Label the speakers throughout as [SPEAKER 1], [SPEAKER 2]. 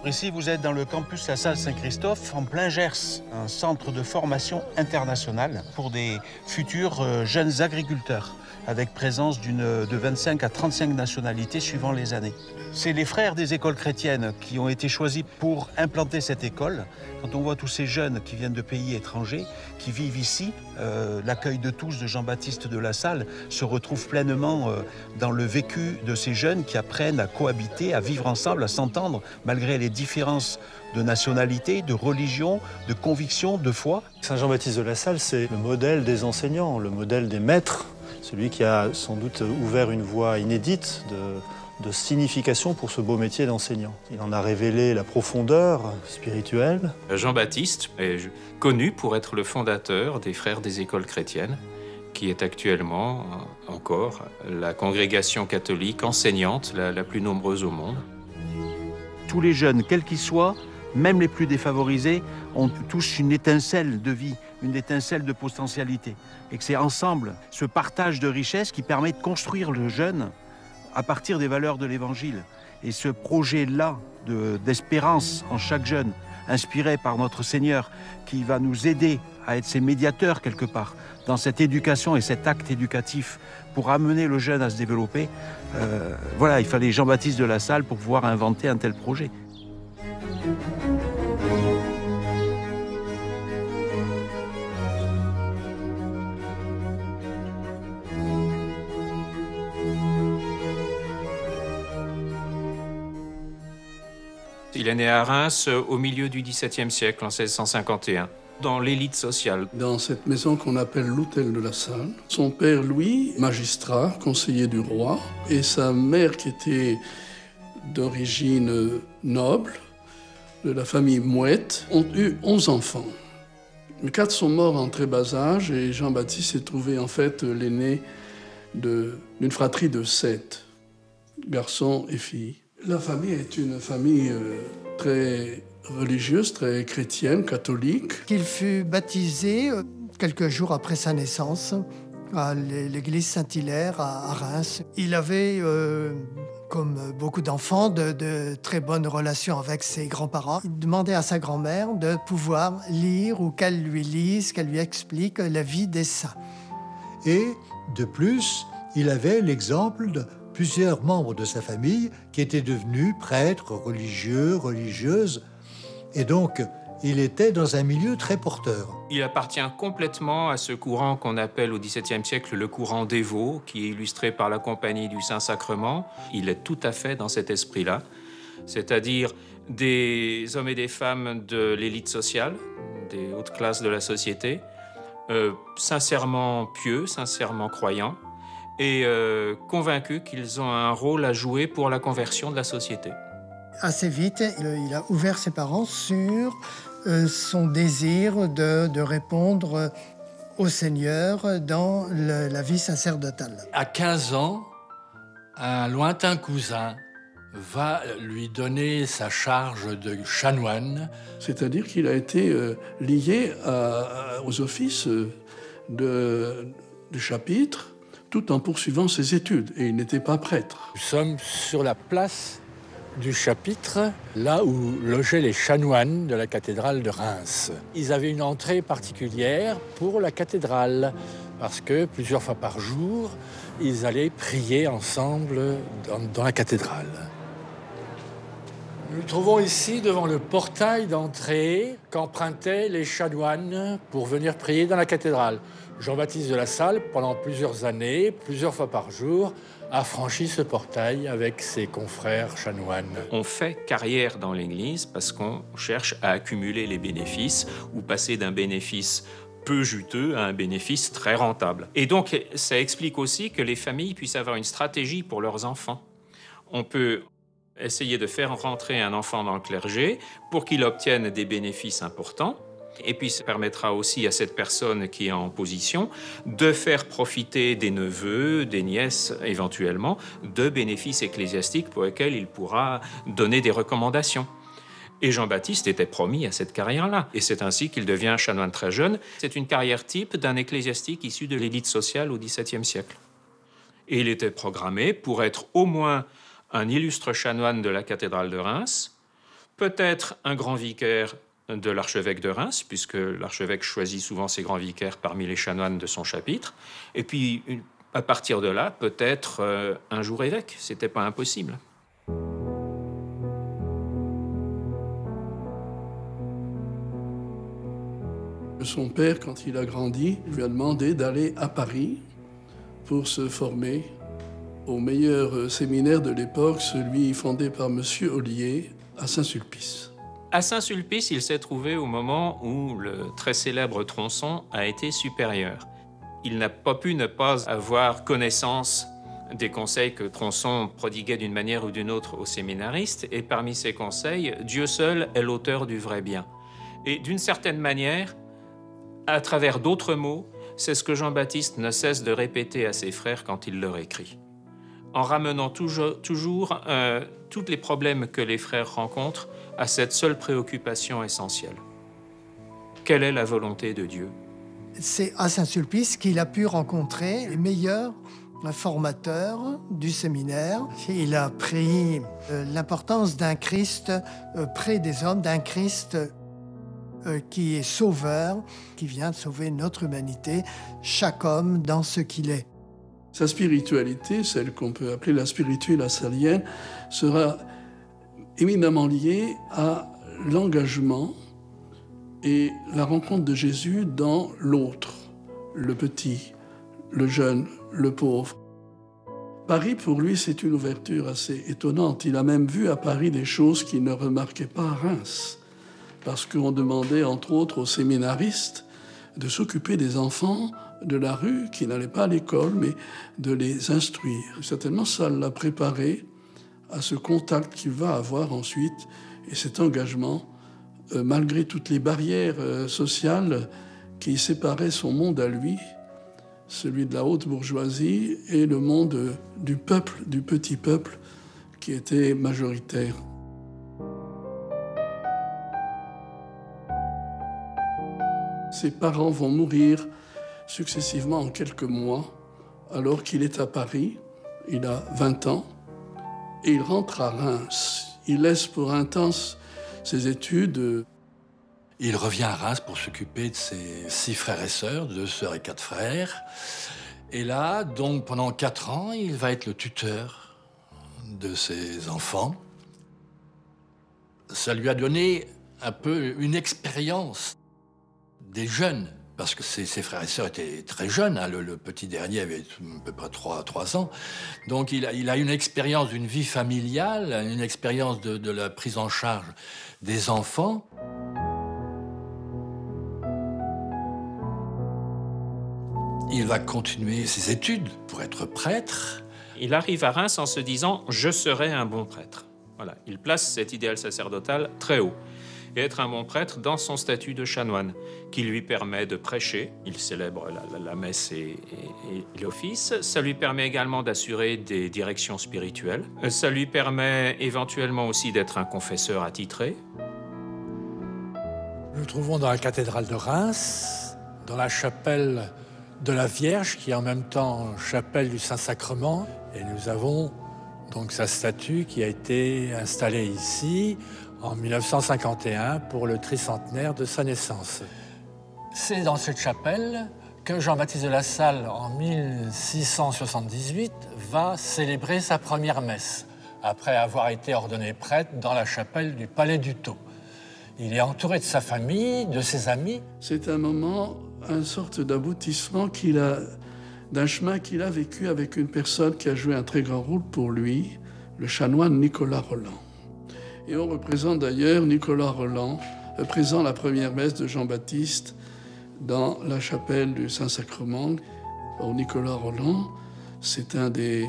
[SPEAKER 1] Ici, vous êtes dans le campus La Salle Saint-Christophe, en plein Gers, un centre de formation internationale pour des futurs jeunes agriculteurs, avec présence de 25 à 35 nationalités suivant les années. C'est les frères des écoles chrétiennes qui ont été choisis pour implanter cette école. Quand on voit tous ces jeunes qui viennent de pays étrangers, qui vivent ici, l'accueil de tous de Jean-Baptiste de La Salle se retrouve pleinement dans le vécu de ces jeunes qui apprennent à cohabiter, à vivre ensemble, à s'entendre, malgré les différences de nationalité, de religion, de conviction, de foi.
[SPEAKER 2] Saint Jean-Baptiste de La Salle, c'est le modèle des enseignants, le modèle des maîtres, celui qui a sans doute ouvert une voie inédite de signification pour ce beau métier d'enseignant. Il en a révélé la profondeur spirituelle.
[SPEAKER 3] Jean-Baptiste est connu pour être le fondateur des Frères des écoles chrétiennes, qui est actuellement encore la congrégation catholique enseignante la plus nombreuse au monde.
[SPEAKER 1] Tous les jeunes, quels qu'ils soient, même les plus défavorisés, ont tous une étincelle de vie, une étincelle de potentialité. Et que c'est ensemble, ce partage de richesses qui permet de construire le jeune à partir des valeurs de l'Évangile. Et ce projet-là d'espérance en chaque jeune, inspiré par notre Seigneur, qui va nous aider à être ses médiateurs quelque part, dans cette éducation et cet acte éducatif pour amener le jeune à se développer. Voilà, il fallait Jean-Baptiste de La Salle pour pouvoir inventer un tel projet.
[SPEAKER 3] Il est né à Reims au milieu du XVIIe siècle, en 1651, dans l'élite sociale.
[SPEAKER 4] Dans cette maison qu'on appelle l'Hôtel de La Salle, son père Louis, magistrat, conseiller du roi, et sa mère qui était d'origine noble, de la famille Mouette, ont eu 11 enfants. Mais 4 sont morts en très bas âge et Jean-Baptiste s'est trouvé en fait l'aîné d'une fratrie de 7 garçons et filles. La famille est une famille très religieuse, très chrétienne, catholique.
[SPEAKER 5] Il fut baptisé quelques jours après sa naissance à l'église Saint-Hilaire à Reims. Il avait, comme beaucoup d'enfants, de très bonnes relations avec ses grands-parents. Il demandait à sa grand-mère de pouvoir lire ou qu'elle lui lise, qu'elle lui explique la vie des saints.
[SPEAKER 6] Et de plus, il avait l'exemple de plusieurs membres de sa famille qui étaient devenus prêtres, religieux, religieuses. Et donc, il était dans un milieu très porteur.
[SPEAKER 3] Il appartient complètement à ce courant qu'on appelle au XVIIe siècle le courant dévot, qui est illustré par la Compagnie du Saint-Sacrement. Il est tout à fait dans cet esprit-là, c'est-à-dire des hommes et des femmes de l'élite sociale, des hautes classes de la société, sincèrement pieux, sincèrement croyants, et convaincus qu'ils ont un rôle à jouer pour la conversion de la société.
[SPEAKER 5] Assez vite, il a ouvert ses parents sur son désir de répondre au Seigneur dans la vie sacerdotale.
[SPEAKER 7] À 15 ans, un lointain cousin va lui donner sa charge de chanoine.
[SPEAKER 4] C'est-à-dire qu'il a été lié aux offices du chapitre, tout en poursuivant ses études, et il n'était pas prêtre.
[SPEAKER 7] Nous sommes sur la place du chapitre, là où logeaient les chanoines de la cathédrale de Reims. Ils avaient une entrée particulière pour la cathédrale, parce que plusieurs fois par jour, ils allaient prier ensemble dans la cathédrale. Nous nous trouvons ici devant le portail d'entrée qu'empruntaient les chanoines pour venir prier dans la cathédrale. Jean-Baptiste de La Salle, pendant plusieurs années, plusieurs fois par jour, a franchi ce portail avec ses confrères chanoines.
[SPEAKER 3] On fait carrière dans l'Église parce qu'on cherche à accumuler les bénéfices ou passer d'un bénéfice peu juteux à un bénéfice très rentable. Et donc, ça explique aussi que les familles puissent avoir une stratégie pour leurs enfants. On peut essayer de faire rentrer un enfant dans le clergé pour qu'il obtienne des bénéfices importants. Et puis, ça permettra aussi à cette personne qui est en position de faire profiter des neveux, des nièces éventuellement, de bénéfices ecclésiastiques pour lesquels il pourra donner des recommandations. Et Jean-Baptiste était promis à cette carrière-là. Et c'est ainsi qu'il devient chanoine très jeune. C'est une carrière type d'un ecclésiastique issu de l'élite sociale au XVIIe siècle. Et il était programmé pour être au moins un illustre chanoine de la cathédrale de Reims, Peut-être un grand vicaire de l'archevêque de Reims, puisque l'archevêque choisit souvent ses grands vicaires parmi les chanoines de son chapitre. Et puis, à partir de là, peut-être un jour évêque. C'était pas impossible.
[SPEAKER 4] Son père, quand il a grandi, lui a demandé d'aller à Paris pour se former au meilleur séminaire de l'époque, celui fondé par M. Ollier à Saint-Sulpice.
[SPEAKER 3] À Saint-Sulpice, il s'est trouvé au moment où le très célèbre Tronçon a été supérieur. Il n'a pas pu ne pas avoir connaissance des conseils que Tronçon prodiguait d'une manière ou d'une autre aux séminaristes, et parmi ces conseils, Dieu seul est l'auteur du vrai bien. Et d'une certaine manière, à travers d'autres mots, c'est ce que Jean-Baptiste ne cesse de répéter à ses frères quand il leur écrit, en ramenant toujours tous les problèmes que les frères rencontrent à cette seule préoccupation essentielle. Quelle est la volonté de Dieu?
[SPEAKER 5] C'est à Saint-Sulpice qu'il a pu rencontrer les meilleurs formateurs du séminaire. Il a pris l'importance d'un Christ près des hommes, d'un Christ qui est sauveur, qui vient de sauver notre humanité, chaque homme dans ce qu'il est.
[SPEAKER 4] Sa spiritualité, celle qu'on peut appeler la spiritualité lassallienne, sera éminemment liée à l'engagement et la rencontre de Jésus dans l'autre, le petit, le jeune, le pauvre. Paris, pour lui, c'est une ouverture assez étonnante. Il a même vu à Paris des choses qu'il ne remarquait pas à Reims, parce qu'on demandait, entre autres, aux séminaristes de s'occuper des enfants de la rue qui n'allaient pas à l'école, mais de les instruire. Certainement, ça l'a préparé à ce contact qu'il va avoir ensuite et cet engagement, malgré toutes les barrières sociales qui séparaient son monde à lui, celui de la haute bourgeoisie, et le monde du peuple, du petit peuple, qui était majoritaire. Ses parents vont mourir successivement en quelques mois, alors qu'il est à Paris. Il a 20 ans et il rentre à Reims. Il laisse pour un temps ses études.
[SPEAKER 7] Il revient à Reims pour s'occuper de ses 6 frères et sœurs, 2 sœurs et 4 frères. Et là, donc, pendant 4 ans, il va être le tuteur de ses enfants. Ça lui a donné un peu une expérience des jeunes, parce que ses frères et sœurs étaient très jeunes. Hein. Le petit dernier avait à peu près 3 ans. Donc il a une expérience d'une vie familiale, une expérience de la prise en charge des enfants. Il va continuer ses études pour être prêtre.
[SPEAKER 3] Il arrive à Reims en se disant « je serai un bon prêtre ». Voilà, il place cet idéal sacerdotal très haut. Et être un bon prêtre dans son statut de chanoine, qui lui permet de prêcher. Il célèbre la messe et l'office. Ça lui permet également d'assurer des directions spirituelles. Ça lui permet éventuellement aussi d'être un confesseur attitré.
[SPEAKER 7] Nous trouvons dans la cathédrale de Reims, dans la chapelle de la Vierge, qui est en même temps chapelle du Saint-Sacrement. Et nous avons donc sa statue qui a été installée ici en 1951 pour le tricentenaire de sa naissance. C'est dans cette chapelle que Jean-Baptiste de La Salle, en 1678, va célébrer sa première messe, après avoir été ordonné prêtre dans la chapelle du Palais du Thau. Il est entouré de sa famille, de ses amis.
[SPEAKER 4] C'est un moment, une sorte d'aboutissement d'un chemin qu'il a vécu avec une personne qui a joué un très grand rôle pour lui, le chanoine Nicolas Roland. Et on représente d'ailleurs Nicolas Roland, présent à la première messe de Jean-Baptiste dans la chapelle du Saint-Sacrement. Or, Nicolas Roland, c'est un des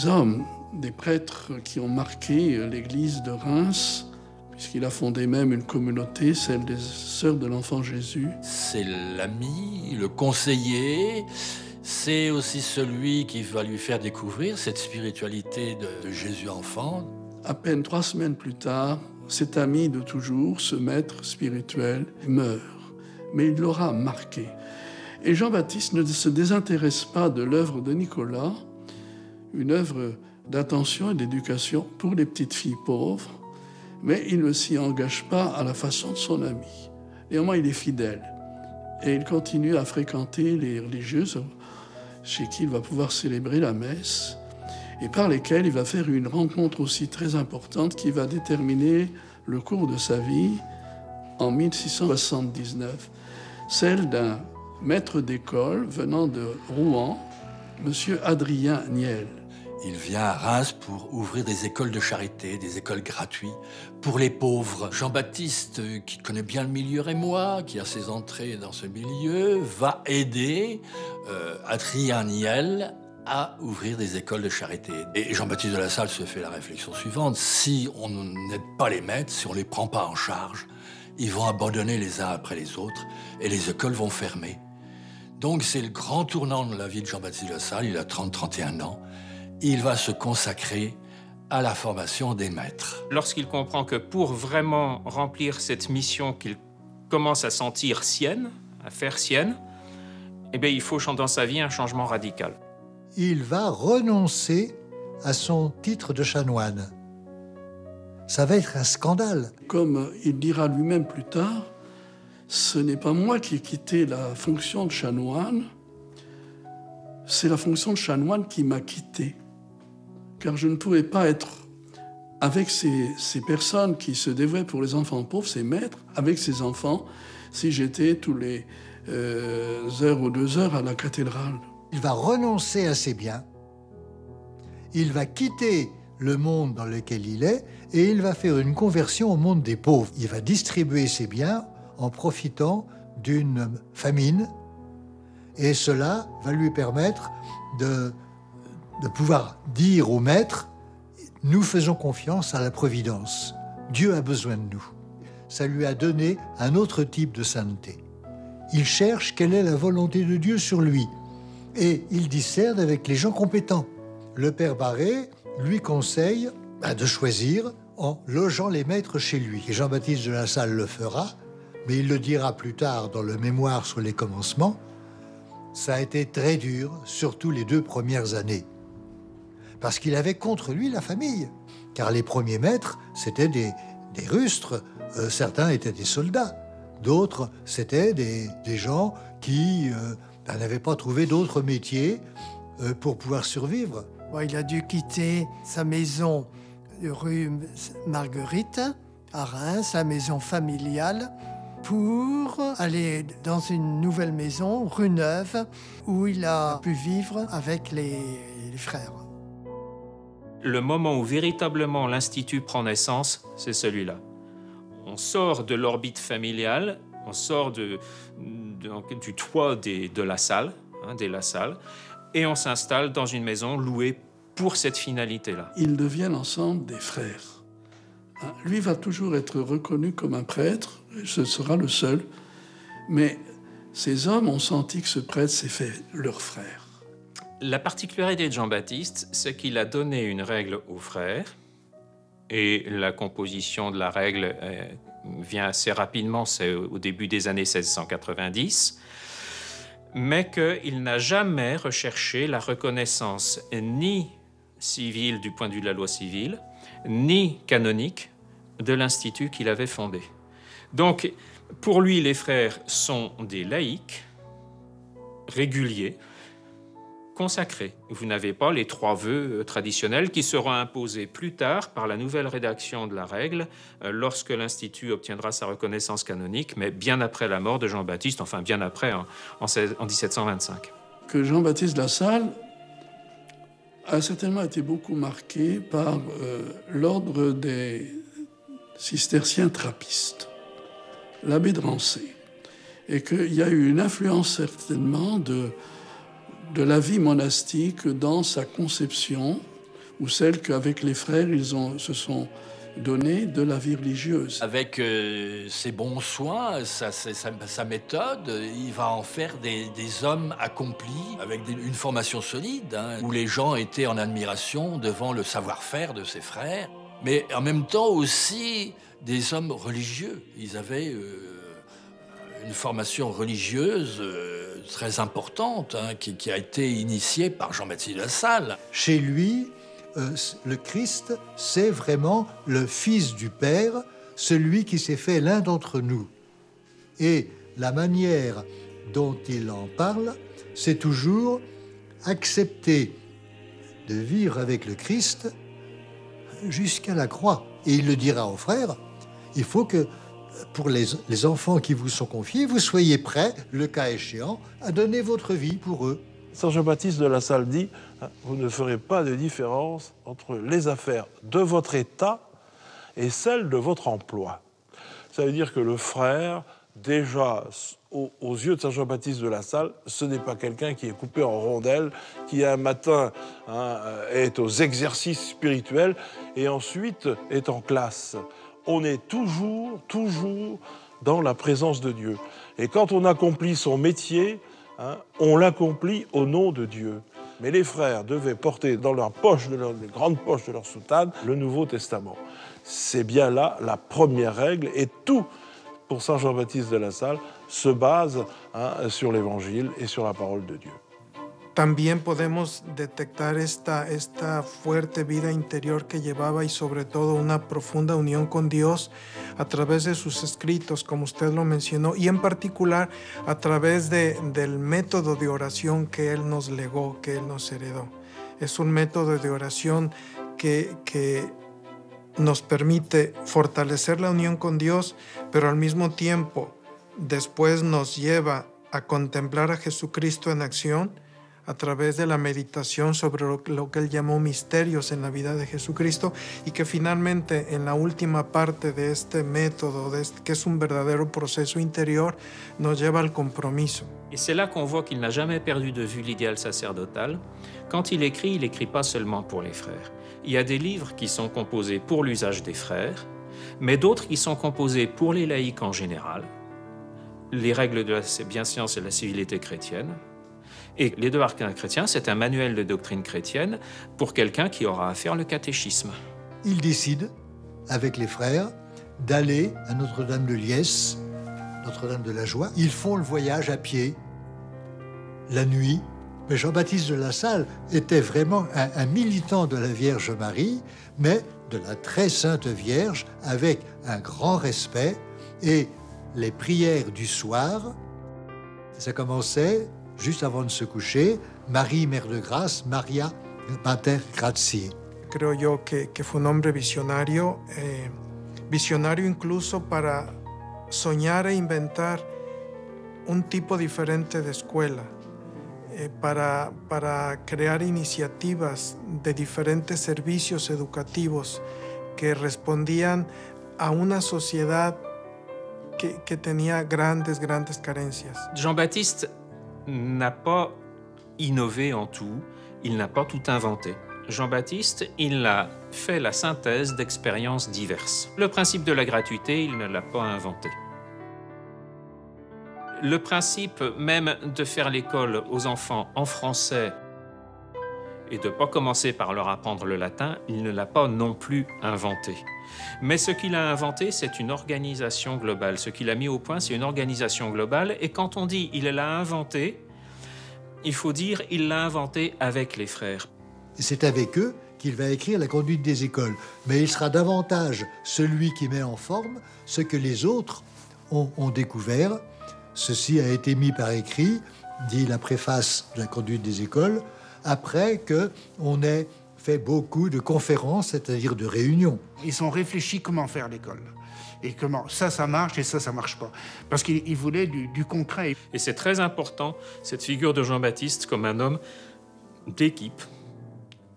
[SPEAKER 4] hommes, des prêtres qui ont marqué l'église de Reims, puisqu'il a fondé même une communauté, celle des Sœurs de l'Enfant Jésus.
[SPEAKER 7] C'est l'ami, le conseiller, c'est aussi celui qui va lui faire découvrir cette spiritualité de Jésus enfant.
[SPEAKER 4] À peine 3 semaines plus tard, cet ami de toujours, ce maître spirituel, meurt. Mais il l'aura marqué. Et Jean-Baptiste ne se désintéresse pas de l'œuvre de Nicolas, une œuvre d'attention et d'éducation pour les petites filles pauvres, mais il ne s'y engage pas à la façon de son ami. Néanmoins, il est fidèle et il continue à fréquenter les religieuses chez qui il va pouvoir célébrer la messe et par lesquelles il va faire une rencontre aussi très importante qui va déterminer le cours de sa vie en 1679, celle d'un maître d'école venant de Rouen, M. Adrien Niel.
[SPEAKER 7] Il vient à Reims pour ouvrir des écoles de charité, des écoles gratuites pour les pauvres. Jean-Baptiste, qui connaît bien le milieu rémois, qui a ses entrées dans ce milieu, va aider Adrien Niel à ouvrir des écoles de charité. Et Jean-Baptiste de La Salle se fait la réflexion suivante. Si on n'aide pas les maîtres, si on ne les prend pas en charge, ils vont abandonner les uns après les autres et les écoles vont fermer. Donc c'est le grand tournant de la vie de Jean-Baptiste de La Salle. Il a 30-31 ans. Il va se consacrer à la formation des maîtres.
[SPEAKER 3] Lorsqu'il comprend que pour vraiment remplir cette mission qu'il commence à sentir sienne, à faire sienne, eh bien, il faut dans sa vie un changement radical.
[SPEAKER 6] Il va renoncer à son titre de chanoine. Ça va être un scandale.
[SPEAKER 4] Comme il dira lui-même plus tard, ce n'est pas moi qui ai quitté la fonction de chanoine, c'est la fonction de chanoine qui m'a quitté. Car je ne pouvais pas être avec ces personnes qui se dévouaient pour les enfants pauvres, ces maîtres, avec ces enfants, si j'étais tous les heure ou 2 heures à la cathédrale.
[SPEAKER 6] Il va renoncer à ses biens, il va quitter le monde dans lequel il est et il va faire une conversion au monde des pauvres. Il va distribuer ses biens en profitant d'une famine et cela va lui permettre de pouvoir dire au maître « Nous faisons confiance à la providence. Dieu a besoin de nous. » Ça lui a donné un autre type de sainteté. Il cherche quelle est la volonté de Dieu sur lui. Et il discerne avec les gens compétents. Le père Barré lui conseille de choisir en logeant les maîtres chez lui. Et Jean-Baptiste de La Salle le fera, mais il le dira plus tard dans le mémoire sur les commencements. Ça a été très dur, surtout les 2 premières années. Parce qu'il avait contre lui la famille. Car les premiers maîtres, c'étaient des rustres. Certains étaient des soldats. D'autres, c'était des gens qui n'avaient pas trouvé d'autres métiers pour pouvoir survivre.
[SPEAKER 5] Il a dû quitter sa maison rue Marguerite, à Reims, sa maison familiale, pour aller dans une nouvelle maison, rue Neuve, où il a pu vivre avec les frères.
[SPEAKER 3] Le moment où véritablement l'Institut prend naissance, c'est celui-là. On sort de l'orbite familiale, on sort du toit de la salle, des La Salle, et on s'installe dans une maison louée pour cette finalité-là.
[SPEAKER 4] Ils deviennent ensemble des frères. Lui va toujours être reconnu comme un prêtre, et ce sera le seul, mais ces hommes ont senti que ce prêtre s'est fait leur frère.
[SPEAKER 3] La particularité de Jean-Baptiste, c'est qu'il a donné une règle aux frères, et la composition de la règle vient assez rapidement, c'est au début des années 1690, mais qu'il n'a jamais recherché la reconnaissance ni civile du point de vue de la loi civile, ni canonique de l'institut qu'il avait fondé. Donc, pour lui, les frères sont des laïcs réguliers, consacrés. Vous n'avez pas les 3 vœux traditionnels qui seront imposés plus tard par la nouvelle rédaction de la règle lorsque l'Institut obtiendra sa reconnaissance canonique, mais bien après la mort de Jean-Baptiste, enfin bien après, en 1725.
[SPEAKER 4] Que Jean-Baptiste de La Salle a certainement été beaucoup marqué par l'ordre des cisterciens trappistes, l'abbé de Rancé, et qu'il y a eu une influence certainement de la vie monastique dans sa conception, ou celle qu'avec les frères, ils se sont donné de la vie religieuse.
[SPEAKER 7] Avec ses bons soins, sa méthode, il va en faire des hommes accomplis, avec une formation solide, où les gens étaient en admiration devant le savoir-faire de ses frères, mais en même temps aussi des hommes religieux. Ils avaient une formation religieuse très importante, qui a été initiée par Jean-Baptiste de La Salle.
[SPEAKER 6] Chez lui, le Christ, c'est vraiment le Fils du Père, celui qui s'est fait l'un d'entre nous. Et la manière dont il en parle, c'est toujours accepter de vivre avec le Christ jusqu'à la croix. Et il le dira aux frères, il faut que pour les enfants qui vous sont confiés, vous soyez prêts, le cas échéant, à donner votre vie pour eux.
[SPEAKER 8] Saint Jean-Baptiste de La Salle dit « Vous ne ferez pas de différence entre les affaires de votre état et celles de votre emploi. » Ça veut dire que le frère, déjà, aux yeux de Saint Jean-Baptiste de La Salle, ce n'est pas quelqu'un qui est coupé en rondelles, qui un matin est aux exercices spirituels et ensuite est en classe. On est toujours dans la présence de Dieu. Et quand on accomplit son métier, on l'accomplit au nom de Dieu. Mais les frères devaient porter dans leur poche, les grandes poches de leur soutane, le Nouveau Testament. C'est bien là la première règle, et tout, pour Saint Jean-Baptiste de La Salle, se base sur l'Évangile et sur la parole de Dieu.
[SPEAKER 9] También podemos detectar esta fuerte vida interior que llevaba y sobre todo una profunda unión con Dios a través de sus escritos, como usted lo mencionó, y en particular a través del método de oración que Él nos legó, que Él nos heredó. Es un método de oración que nos permite fortalecer la unión con Dios, pero al mismo tiempo después nos lleva a contemplar a Jesucristo en acción a través de la meditación sobre lo que él llamó misterios en la vida de Jesucristo, y que finalmente en la última parte de este método, que es un verdadero proceso interior, nos lleva al compromiso.
[SPEAKER 3] Et c'est là qu'on voit qu'il n'a jamais perdu de vue l'idéal sacerdotal. Quand il écrit pas seulement pour les frères. Il y a des livres qui sont composés pour l'usage des frères, mais d'autres qui sont composés pour les laïcs en général, les règles de la bienséance et de la civilité chrétienne. Et les deux arcanes chrétiens, c'est un manuel de doctrine chrétienne pour quelqu'un qui aura à faire le catéchisme.
[SPEAKER 6] Il décide, avec les frères, d'aller à Notre-Dame de Liesse, Notre-Dame de la Joie. Ils font le voyage à pied, la nuit. Mais Jean-Baptiste de La Salle était vraiment un militant de la Vierge Marie, mais de la très sainte Vierge, avec un grand respect. Et les prières du soir, ça commençait juste avant de se coucher, Marie, Mère de Grâce, Maria, Mater Gratiae.
[SPEAKER 9] Creo yo que fue un hombre visionario, visionario incluso para soñar e inventar un tipo diferente de escuela, para crear iniciativas de diferentes servicios educativos que respondían a una sociedad que tenía grandes carencias.
[SPEAKER 3] Jean-Baptiste n'a pas innové en tout, il n'a pas tout inventé. Jean-Baptiste, il a fait la synthèse d'expériences diverses. Le principe de la gratuité, il ne l'a pas inventé. Le principe même de faire l'école aux enfants en français et de ne pas commencer par leur apprendre le latin, il ne l'a pas non plus inventé. Mais ce qu'il a inventé, c'est une organisation globale. Ce qu'il a mis au point, c'est une organisation globale. Et quand on dit « il l'a inventé », il faut dire « il l'a inventé avec les frères ».
[SPEAKER 6] C'est avec eux qu'il va écrire la conduite des écoles. Mais il sera davantage celui qui met en forme ce que les autres ont découvert. Ceci a été mis par écrit, dit la préface de la conduite des écoles, après qu'on ait fait beaucoup de conférences, c'est-à-dire de réunions.
[SPEAKER 10] Ils ont réfléchi comment faire l'école. Et comment ça marche et ça marche pas. Parce qu'ils voulaient du concret.
[SPEAKER 3] Et c'est très important, cette figure de Jean-Baptiste comme un homme d'équipe.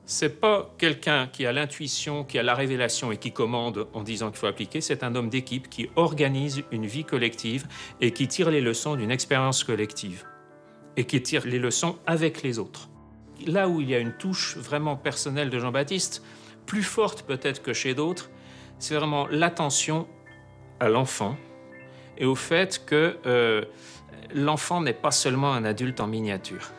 [SPEAKER 3] C'est pas quelqu'un qui a l'intuition, qui a la révélation et qui commande en disant qu'il faut appliquer. C'est un homme d'équipe qui organise une vie collective et qui tire les leçons d'une expérience collective. Et qui tire les leçons avec les autres. Là où il y a une touche vraiment personnelle de Jean-Baptiste, plus forte peut-être que chez d'autres, c'est vraiment l'attention à l'enfant et au fait que l'enfant n'est pas seulement un adulte en miniature.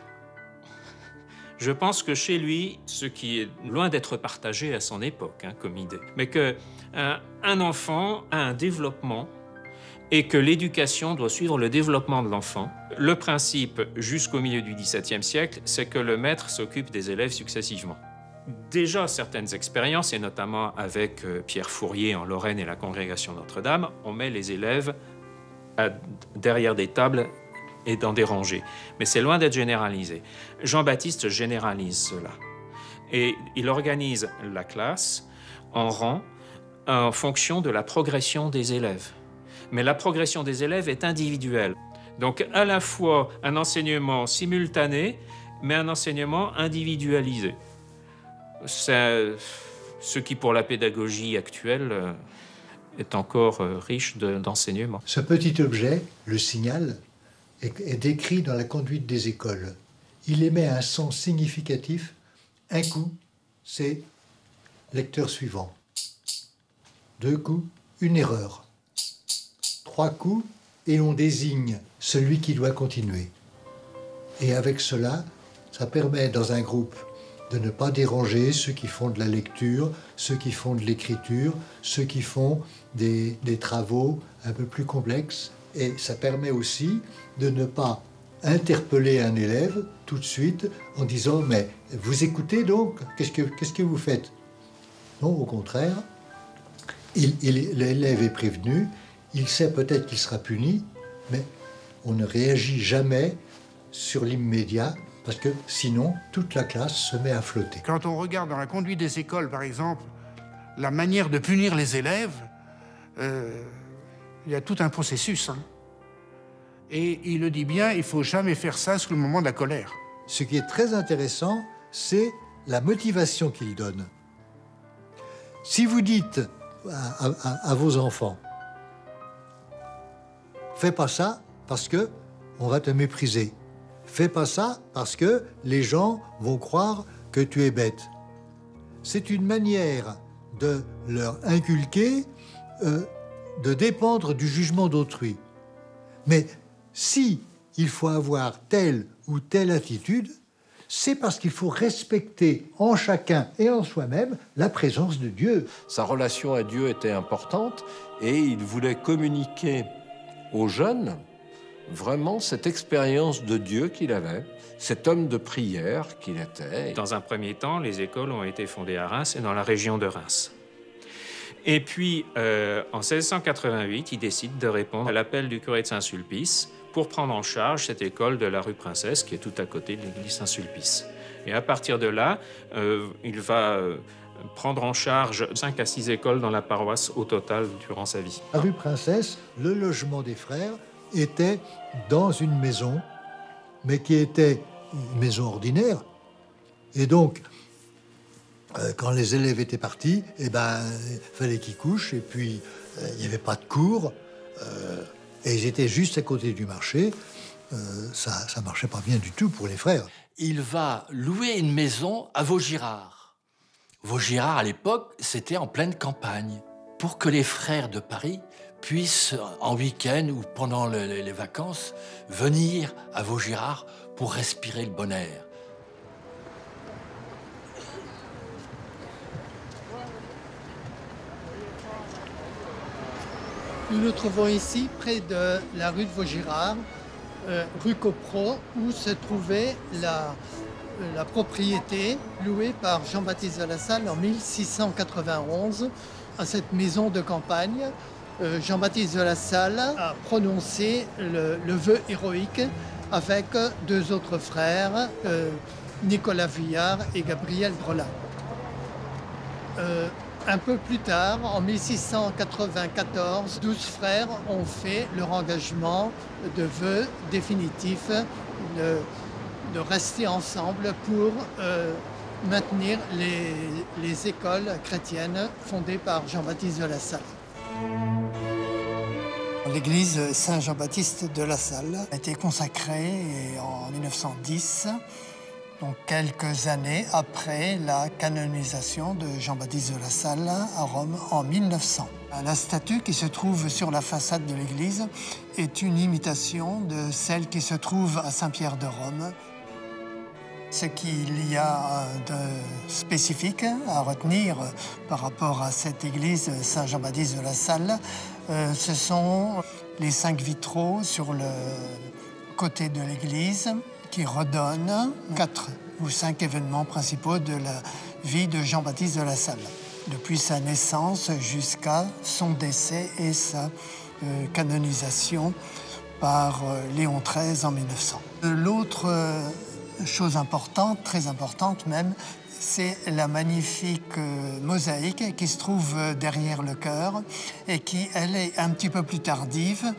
[SPEAKER 3] Je pense que chez lui, ce qui est loin d'être partagé à son époque comme idée, mais qu'un enfant a un développement et que l'éducation doit suivre le développement de l'enfant. Le principe, jusqu'au milieu du XVIIe siècle, c'est que le maître s'occupe des élèves successivement. déjà certaines expériences, et notamment avec Pierre Fourier en Lorraine et la Congrégation Notre-Dame, on met les élèves derrière des tables et dans des rangées. Mais c'est loin d'être généralisé. Jean-Baptiste généralise cela. Et il organise la classe en rang en fonction de la progression des élèves. Mais la progression des élèves est individuelle. Donc à la fois un enseignement simultané, mais un enseignement individualisé. C'est ce qui, pour la pédagogie actuelle, est encore riche d'enseignement.
[SPEAKER 6] Ce petit objet, le signal, est décrit dans la conduite des écoles. Il émet un son significatif. Un coup, c'est lecteur suivant. 2 coups, une erreur. 3 coups, et on désigne celui qui doit continuer. Et avec cela, ça permet dans un groupe de ne pas déranger ceux qui font de la lecture, ceux qui font de l'écriture, ceux qui font des travaux un peu plus complexes. Et ça permet aussi de ne pas interpeller un élève tout de suite en disant « Mais vous écoutez donc, qu'est-ce que vous faites ?» Non, au contraire, l'élève est prévenu, il sait peut-être qu'il sera puni, mais on ne réagit jamais sur l'immédiat, parce que sinon, toute la classe se met à flotter.
[SPEAKER 10] Quand on regarde dans la conduite des écoles, par exemple, la manière de punir les élèves, il y a tout un processus. Hein. Et il le dit bien, il ne faut jamais faire ça sous le moment de la colère.
[SPEAKER 6] Ce qui est très intéressant, c'est la motivation qu'il donne. Si vous dites à vos enfants, fais pas ça parce que on va te mépriser. Fais pas ça parce que les gens vont croire que tu es bête. C'est une manière de leur inculquer de dépendre du jugement d'autrui. Mais si il faut avoir telle ou telle attitude, c'est parce qu'il faut respecter en chacun et en soi-même la présence de Dieu.
[SPEAKER 11] Sa relation à Dieu était importante et il voulait communiquer aux jeunes vraiment cette expérience de Dieu qu'il avait, cet homme de prière qu'il était.
[SPEAKER 3] Dans un premier temps, les écoles ont été fondées à Reims et dans la région de Reims. Et puis, en 1688, il décide de répondre à l'appel du curé de Saint-Sulpice pour prendre en charge cette école de la rue Princesse, qui est tout à côté de l'église Saint-Sulpice. Et à partir de là, il va prendre en charge 5 à 6 écoles dans la paroisse au total durant sa vie.
[SPEAKER 6] La rue Princesse, le logement des frères était dans une maison, mais qui était une maison ordinaire. Et donc, quand les élèves étaient partis, il fallait qu'ils couchent, et puis il n'y avait pas de cours, et ils étaient juste à côté du marché. Ça ne marchait pas bien du tout pour les frères.
[SPEAKER 7] Il va louer une maison à Vaugirard. Vaugirard, à l'époque, c'était en pleine campagne. Pour que les frères de Paris puissent, en week-end ou pendant les vacances, venir à Vaugirard pour respirer le bon air.
[SPEAKER 5] Nous nous trouvons ici, près de la rue de Vaugirard, rue Copro, où se trouvait la propriété louée par Jean-Baptiste de La Salle en 1691 à cette maison de campagne. Jean-Baptiste de La Salle a prononcé le vœu héroïque avec 2 autres frères, Nicolas Vuillard et Gabriel Grelin. Un peu plus tard, en 1694, 12 frères ont fait leur engagement de vœu définitif de rester ensemble pour maintenir les écoles chrétiennes fondées par Jean-Baptiste de La Salle. L'église Saint-Jean-Baptiste de La Salle a été consacrée en 1910, donc quelques années après la canonisation de Jean-Baptiste de La Salle à Rome en 1900. La statue qui se trouve sur la façade de l'église est une imitation de celle qui se trouve à Saint-Pierre de Rome. Ce qu'il y a de spécifique à retenir par rapport à cette église Saint-Jean-Baptiste de La Salle, ce sont les 5 vitraux sur le côté de l'église qui redonnent 4 ou 5 événements principaux de la vie de Jean-Baptiste de La Salle, depuis sa naissance jusqu'à son décès et sa canonisation par Léon XIII en 1900. L'autre chose importante, très importante même, c'est la magnifique mosaïque qui se trouve derrière le chœur et qui, elle, est un petit peu plus tardive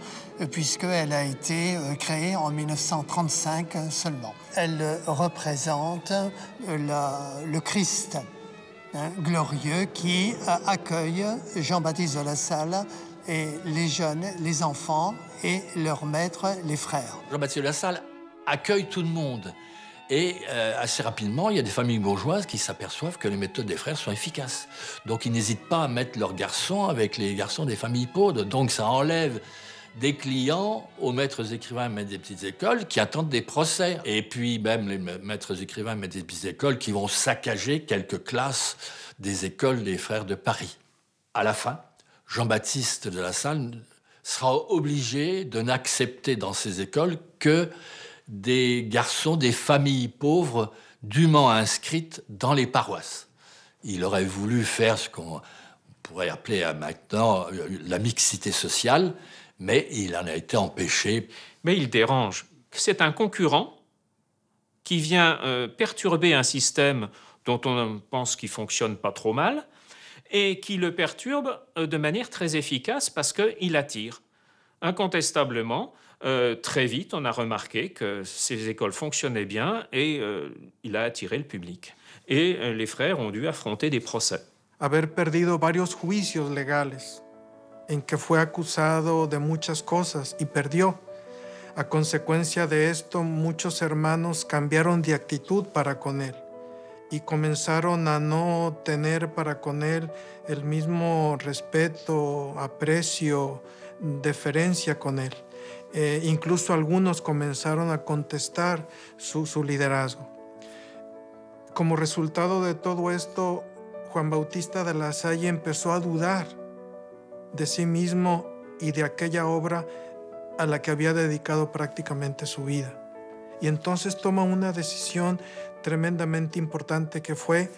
[SPEAKER 5] puisqu'elle a été créée en 1935 seulement. Elle représente le Christ glorieux qui accueille Jean-Baptiste de La Salle et les jeunes, les enfants et leurs maîtres, les frères.
[SPEAKER 7] Jean-Baptiste de La Salle accueille tout le monde. Et assez rapidement, il y a des familles bourgeoises qui s'aperçoivent que les méthodes des frères sont efficaces. Donc ils n'hésitent pas à mettre leurs garçons avec les garçons des familles pauvres. Donc ça enlève des clients aux maîtres écrivains et maîtres des petites écoles qui attendent des procès. Et puis même les maîtres écrivains et maîtres des petites écoles qui vont saccager quelques classes des écoles des frères de Paris. À la fin, Jean-Baptiste de La Salle sera obligé de n'accepter dans ces écoles que des garçons des familles pauvres dûment inscrites dans les paroisses. Il aurait voulu faire ce qu'on pourrait appeler maintenant la mixité sociale, mais il en a été empêché.
[SPEAKER 3] Mais il dérange. C'est un concurrent qui vient perturber un système dont on pense qu'il ne fonctionne pas trop mal et qui le perturbe de manière très efficace parce qu'il attire. Incontestablement, très vite, on a remarqué que ces écoles fonctionnaient bien et il a attiré le public. Et les frères ont dû affronter des procès.
[SPEAKER 9] Haber perdido varios juicios legales en que fue acusado de muchas cosas y perdió. A consecuencia de esto, muchos hermanos cambiaron de actitud para con él y comenzaron a no tener para con él el mismo respeto, aprecio, deferencia con él. Incluso algunos comenzaron a contestar su liderazgo. Como resultado de todo esto, Juan Bautista de La Salle empezó a dudar de sí mismo y de aquella obra a la que había dedicado prácticamente su vida. Y entonces toma una decisión tremendamente importante que fue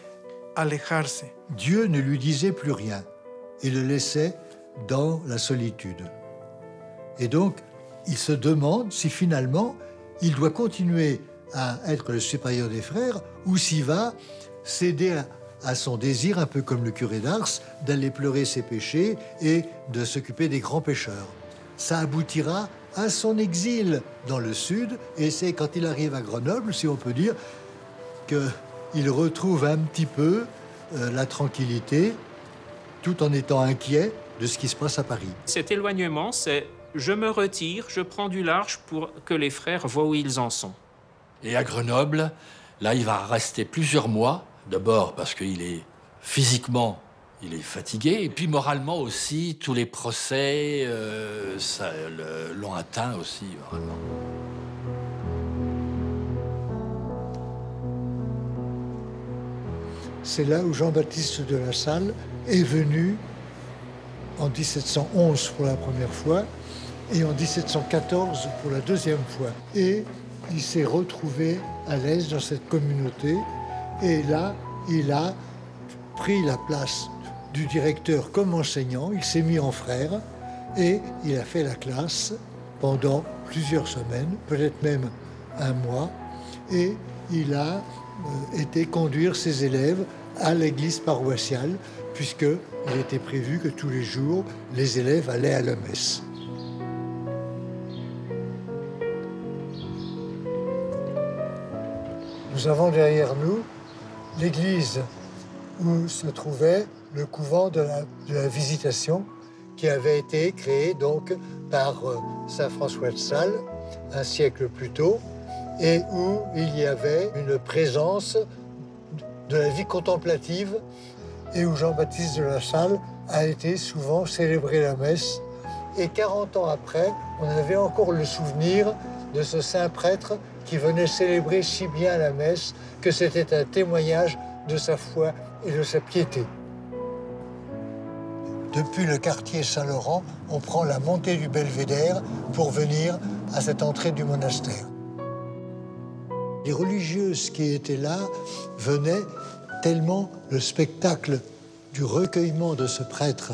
[SPEAKER 9] alejarse.
[SPEAKER 6] Dieu ne lui disait plus rien et le laissait dans la solitude. Et donc, il se demande si finalement il doit continuer à être le supérieur des frères ou s'il va céder à son désir, un peu comme le curé d'Ars, d'aller pleurer ses péchés et de s'occuper des grands pécheurs. Ça aboutira à son exil dans le sud, et c'est quand il arrive à Grenoble, si on peut dire, qu'il retrouve un petit peu la tranquillité, tout en étant inquiet de ce qui se passe à Paris.
[SPEAKER 3] Cet éloignement, c'est je me retire, je prends du large pour que les frères voient où ils en sont.
[SPEAKER 7] Et à Grenoble, là, il va rester plusieurs mois. D'abord parce qu'il est physiquement, il est fatigué, et puis moralement aussi, tous les procès l'ont atteint aussi, moralement.
[SPEAKER 6] C'est là où Jean-Baptiste de La Salle est venu en 1711 pour la première fois et en 1714 pour la deuxième fois. Et il s'est retrouvé à l'aise dans cette communauté. Et là, il a pris la place du directeur comme enseignant. Il s'est mis en frère et il a fait la classe pendant plusieurs semaines, peut-être même un mois. Et il a été conduire ses élèves à l'église paroissiale, puisqu'il était prévu que tous les jours, les élèves allaient à la messe. Nous avons derrière nous l'église où se trouvait le couvent de la Visitation, qui avait été créé donc par saint François de Sales un siècle plus tôt, et où il y avait une présence de la vie contemplative et où Jean-Baptiste de La Salle a été souvent célébrer la messe. Et 40 ans après, on avait encore le souvenir de ce saint prêtre qui venait célébrer si bien la messe que c'était un témoignage de sa foi et de sa piété. Depuis le quartier Saint-Laurent, on prend la montée du Belvédère pour venir à cette entrée du monastère. Les religieuses qui étaient là venaient tellement le spectacle du recueillement de ce prêtre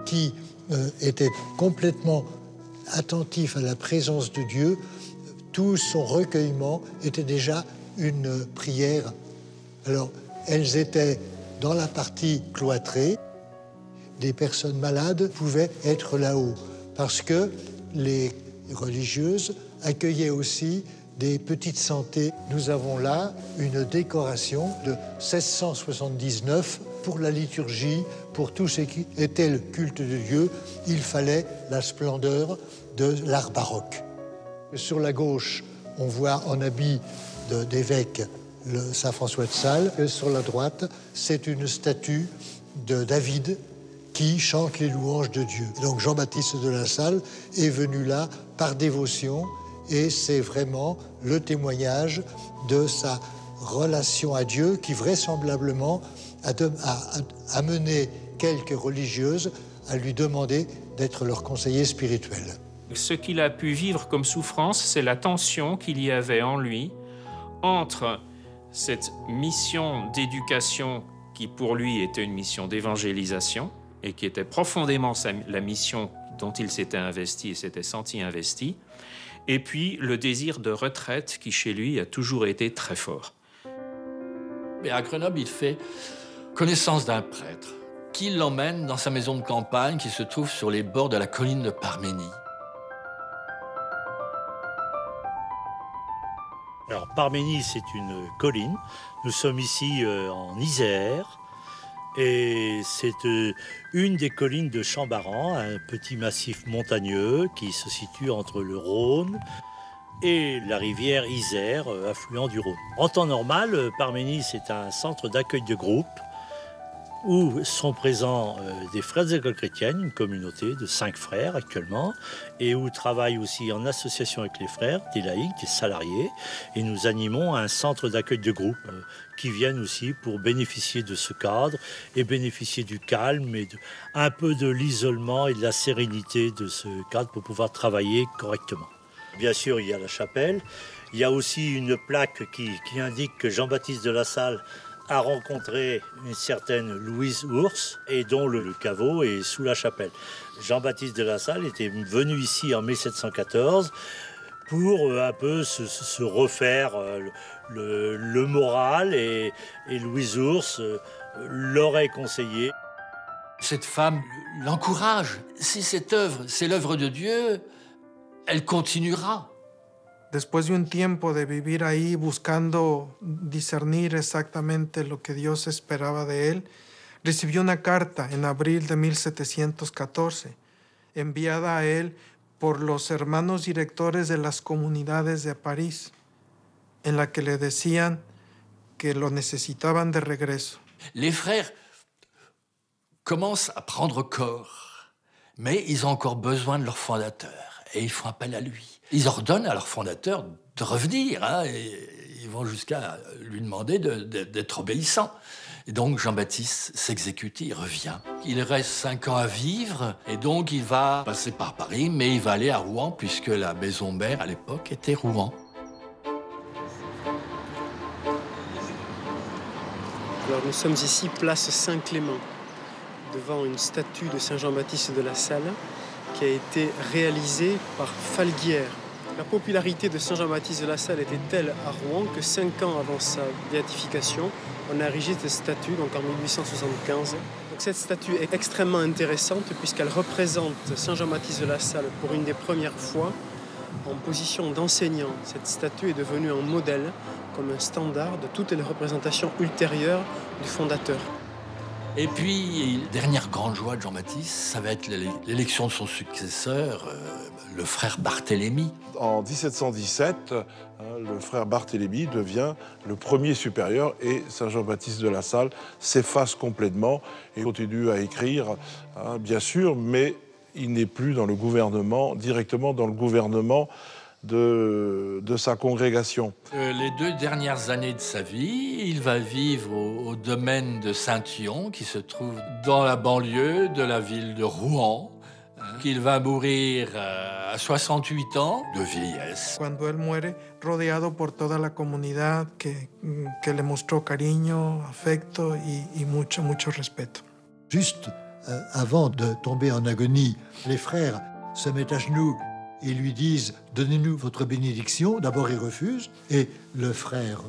[SPEAKER 6] qui était complètement attentif à la présence de Dieu, tout son recueillement était déjà une prière. Alors, elles étaient dans la partie cloîtrée. Des personnes malades pouvaient être là-haut parce que les religieuses accueillaient aussi des petites santés. Nous avons là une décoration de 1679 pour la liturgie, pour tout ce qui était le culte de Dieu. Il fallait la splendeur de l'art baroque. Sur la gauche, on voit en habit d'évêque le Saint François de Sales. Et sur la droite, c'est une statue de David qui chante les louanges de Dieu. Donc Jean-Baptiste de La Salle est venu là par dévotion et c'est vraiment le témoignage de sa relation à Dieu qui vraisemblablement a amené quelques religieuses à lui demander d'être leur conseiller spirituel.
[SPEAKER 3] Ce qu'il a pu vivre comme souffrance, c'est la tension qu'il y avait en lui entre cette mission d'éducation qui pour lui était une mission d'évangélisation et qui était profondément la mission dont il s'était investi et s'était senti investi, et puis le désir de retraite qui chez lui a toujours été très fort.
[SPEAKER 7] Et à Grenoble, il fait connaissance d'un prêtre qui l'emmène dans sa maison de campagne qui se trouve sur les bords de la colline de Parménie.
[SPEAKER 12] Alors, Parménie, c'est une colline. Nous sommes ici en Isère. Et c'est une des collines de Chambaran, un petit massif montagneux qui se situe entre le Rhône et la rivière Isère, affluent du Rhône. En temps normal, Parménie, c'est un centre d'accueil de groupe où sont présents des frères des écoles chrétiennes, une communauté de 5 frères actuellement, et où travaillent aussi en association avec les frères, des laïcs, des salariés, et nous animons un centre d'accueil de groupe qui viennent aussi pour bénéficier de ce cadre et bénéficier du calme et un peu de l'isolement et de la sérénité de ce cadre pour pouvoir travailler correctement. Bien sûr, il y a la chapelle, il y a aussi une plaque qui indique que Jean-Baptiste de La Salle a rencontré une certaine Louise Ours et dont le caveau est sous la chapelle. Jean-Baptiste de La Salle était venu ici en 1714 pour un peu se refaire le moral et Louise Ours l'aurait conseillé.
[SPEAKER 7] Cette femme l'encourage. Si cette œuvre, c'est l'œuvre de Dieu, elle continuera.
[SPEAKER 9] Después de un tiempo de vivir ahí buscando discernir exactamente lo que Dios esperaba de él, recibió una carta en abril de 1714, enviada a él por los hermanos directores de las comunidades de París, en la que le decían que lo necesitaban de regreso.
[SPEAKER 7] Les frères commencent à prendre corps, mais ils ont encore besoin de leur fondateur et ils font appel à lui. Ils ordonnent à leur fondateur de revenir, et ils vont jusqu'à lui demander d'être obéissant. Et donc Jean-Baptiste s'exécute, il revient. Il reste 5 ans à vivre, et donc il va passer par Paris, mais il va aller à Rouen, puisque la maison mère, à l'époque, était Rouen.
[SPEAKER 13] Alors nous sommes ici, place Saint-Clément, devant une statue de Saint Jean-Baptiste de La Salle, qui a été réalisée par Falguière. La popularité de Saint Jean-Baptiste de La Salle était telle à Rouen que 5 ans avant sa béatification, on a érigé cette statue, donc en 1875. Donc cette statue est extrêmement intéressante puisqu'elle représente Saint Jean-Baptiste de La Salle pour une des premières fois en position d'enseignant. Cette statue est devenue un modèle, comme un standard de toutes les représentations ultérieures du fondateur.
[SPEAKER 7] Et puis, dernière grande joie de Jean-Baptiste, ça va être l'élection de son successeur, le frère Barthélemy.
[SPEAKER 8] En 1717, le frère Barthélemy devient le premier supérieur et Saint Jean-Baptiste de La Salle s'efface complètement et continue à écrire, bien sûr, mais il n'est plus dans le gouvernement, directement dans le gouvernement de sa congrégation.
[SPEAKER 7] Les 2 dernières années de sa vie, il va vivre au domaine de Saint-Yon, qui se trouve dans la banlieue de la ville de Rouen, Donc il va mourir à 68 ans de vieillesse.
[SPEAKER 9] Cuando él muere, rodeado por toda la comunidad que le mostró cariño, afecto y mucho respeto.
[SPEAKER 6] Juste avant de tomber en agonie, les frères se mettent à genoux et lui disent « Donnez-nous votre bénédiction ». D'abord, il refuse. Et le frère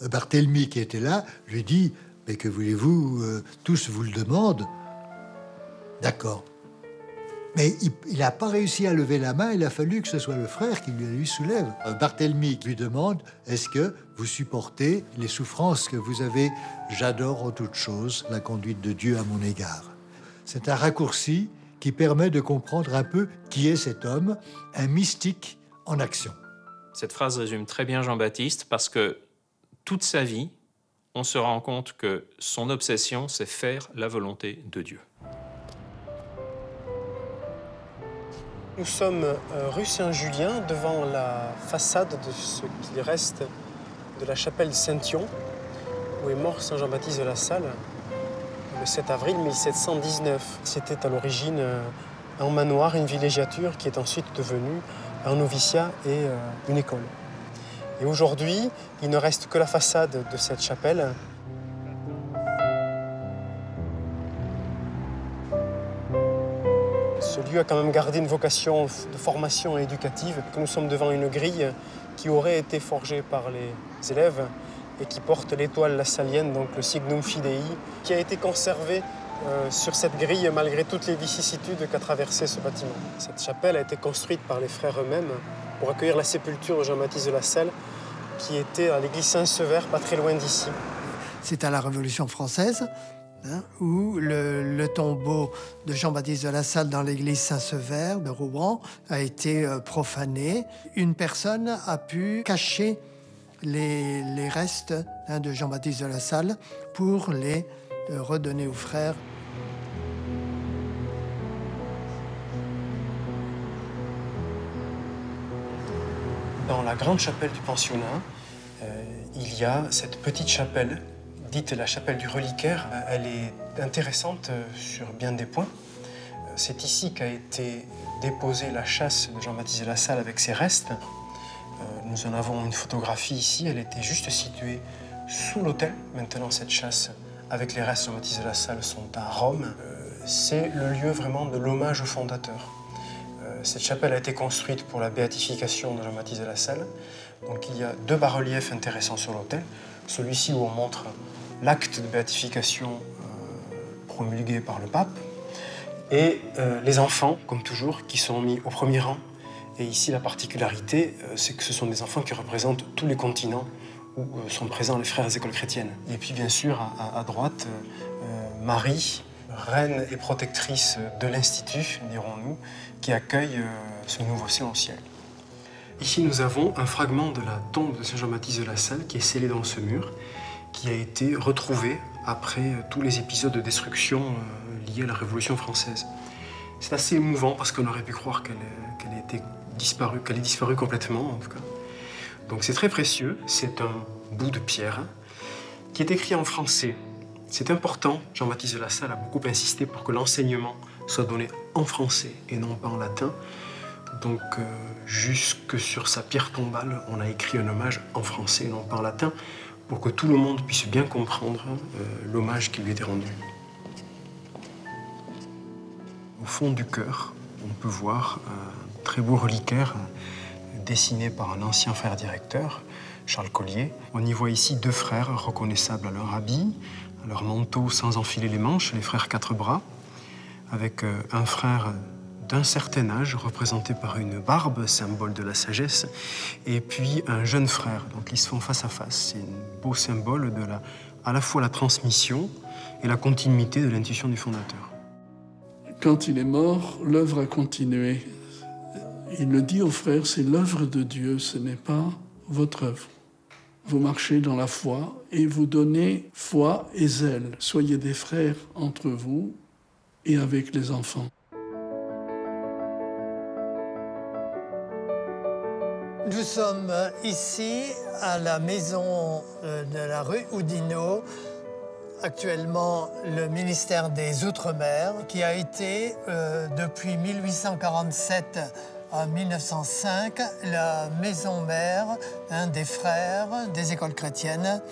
[SPEAKER 6] Barthélemy, qui était là, lui dit « Mais que voulez-vous, tous vous le demandent ». D'accord. Mais il n'a pas réussi à lever la main, il a fallu que ce soit le frère qui lui soulève. Barthélemy lui demande « Est-ce que vous supportez les souffrances que vous avez ? J'adore en toute chose la conduite de Dieu à mon égard. » C'est un raccourci qui permet de comprendre un peu qui est cet homme, un mystique en action.
[SPEAKER 3] Cette phrase résume très bien Jean-Baptiste parce que toute sa vie, on se rend compte que son obsession, c'est faire la volonté de Dieu.
[SPEAKER 13] Nous sommes rue Saint-Julien, devant la façade de ce qui reste de la chapelle de Saint-Yon, où est mort Saint Jean-Baptiste de la Salle, le 7 avril 1719. C'était à l'origine un manoir, une villégiature, qui est ensuite devenue un noviciat et une école. Et aujourd'hui, il ne reste que la façade de cette chapelle. Ce lieu a quand même gardé une vocation de formation éducative. Nous sommes devant une grille qui aurait été forgée par les élèves et qui porte l'étoile lassalienne, donc le Signum Fidei, qui a été conservé sur cette grille malgré toutes les vicissitudes qu'a traversé ce bâtiment. Cette chapelle a été construite par les frères eux-mêmes pour accueillir la sépulture de Jean-Baptiste de la Salle, qui était à l'église Saint-Sever, pas très loin d'ici.
[SPEAKER 5] C'est à la Révolution française, où le tombeau de Jean-Baptiste de la Salle dans l'église Saint-Sever de Rouen a été profané. Une personne a pu cacher les restes de Jean-Baptiste de la Salle pour les redonner aux frères.
[SPEAKER 13] Dans la grande chapelle du pensionnat, il y a cette petite chapelle, dite la chapelle du reliquaire. Elle est intéressante sur bien des points. C'est ici qu'a été déposée la châsse de Jean-Baptiste de la Salle avec ses restes. Nous en avons une photographie ici, elle était juste située sous l'autel. Maintenant, cette châsse avec les restes de Jean-Baptiste de la Salle sont à Rome. C'est le lieu vraiment de l'hommage au fondateur. Cette chapelle a été construite pour la béatification de Jean-Baptiste de la Salle. Donc il y a deux bas-reliefs intéressants sur l'autel. Celui-ci où on montre l'acte de béatification promulgué par le pape. Et les enfants, comme toujours, qui sont mis au premier rang. Et ici, la particularité, c'est que ce sont des enfants qui représentent tous les continents où sont présents les frères des écoles chrétiennes. Et puis, bien sûr, à droite, Marie, reine et protectrice de l'Institut, dirons-nous, qui accueille ce nouveau ciel. Ici, nous avons un fragment de la tombe de Saint Jean-Baptiste de la Salle qui est scellé dans ce mur, qui a été retrouvé après tous les épisodes de destruction liés à la Révolution française. C'est assez émouvant parce qu'on aurait pu croire qu'elle est disparue complètement, en tout cas. Donc c'est très précieux, c'est un bout de pierre qui est écrit en français. C'est important, Jean-Baptiste de la Salle a beaucoup insisté pour que l'enseignement soit donné en français et non pas en latin. Donc jusque sur sa pierre tombale, on a écrit un hommage en français et non pas en latin pour que tout le monde puisse bien comprendre l'hommage qui lui était rendu. Au fond du chœur, on peut voir un très beau reliquaire dessiné par un ancien frère directeur, Charles Collier. On y voit ici deux frères reconnaissables à leur habit, à leur manteau sans enfiler les manches, les frères quatre bras, avec un frère d'un certain âge, représenté par une barbe, symbole de la sagesse, et puis un jeune frère. Donc ils se font face à face. C'est un beau symbole de à la fois la transmission et la continuité de l'intuition du fondateur.
[SPEAKER 4] Quand il est mort, l'œuvre a continué. Il le dit aux frères, c'est l'œuvre de Dieu, ce n'est pas votre œuvre. Vous marchez dans la foi et vous donnez foi et zèle. Soyez des frères entre vous et avec les enfants.
[SPEAKER 5] Nous sommes ici à la maison de la rue Oudinot, actuellement le ministère des Outre-mer, qui a été, depuis 1847 à 1905, la maison mère des frères des écoles chrétiennes,